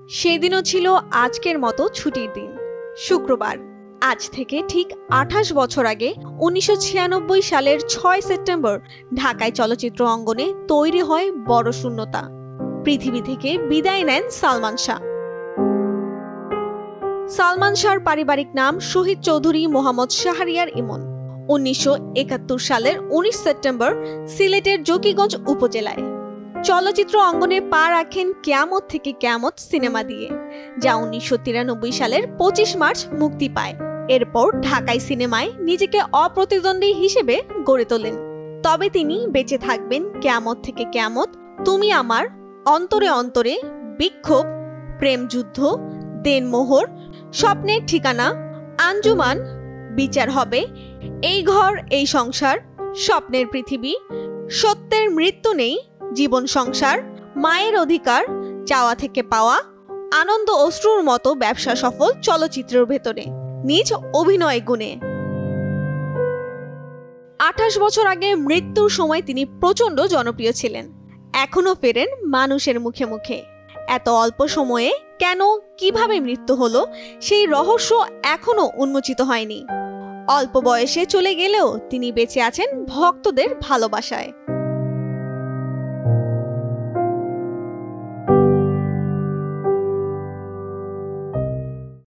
সেদিনও ছিল আজকের মতো ছুটির দিন, শুক্রবার। আজ থেকে ঠিক ২৮ বছর আগে ১৯৯৬ সালের ৬ সেপ্টেম্বর ঢাকায় চলচ্চিত্র অঙ্গনে তৈরি হয় বড় শূন্যতা। পৃথিবী থেকে বিদায় নেন সালমান শাহ। সালমান শাহর পারিবারিক নাম শহীদ চৌধুরী মোহাম্মদ শাহরিয়ার ইমন। ১৯৭১ সালের ১৯ সেপ্টেম্বর সিলেটের জকিগঞ্জ উপজেলায় চলচ্চিত্র অঙ্গনে পা রাখেন কেয়ামত থেকে কেয়ামত সিনেমা দিয়ে, যা ১৯৯৩ সালের ২৫ মার্চ মুক্তি পায়। এরপর ঢাকাই সিনেমায় নিজেকে অপ্রতিদ্বন্দ্বী হিসেবে গড়ে তোলেন। তবে তিনি বেঁচে থাকবেন কেয়ামত থেকে কেয়ামত, তুমি আমার, অন্তরে অন্তরে, বিক্ষোভ, প্রেম যুদ্ধ, দেনমোহর, স্বপ্নের ঠিকানা, আঞ্জুমান, বিচার হবে, এই ঘর এই সংসার, স্বপ্নের পৃথিবী, সত্যের মৃত্যু নেই, জীবন সংসার, মায়ের অধিকার, চাওয়া থেকে পাওয়া, আনন্দ অশ্রুর মতো ব্যবসা সফল চলচ্চিত্রের ভেতরে নিজ অভিনয় গুণে। ২৮ বছর আগে মৃত্যুর সময় তিনি প্রচণ্ড জনপ্রিয় ছিলেন। এখনো ফেরেন মানুষের মুখে মুখে। এত অল্প সময়ে কেন, কিভাবে মৃত্যু হলো, সেই রহস্য এখনো উন্মোচিত হয়নি। অল্প বয়সে চলে গেলেও তিনি বেঁচে আছেন ভক্তদের ভালোবাসায়।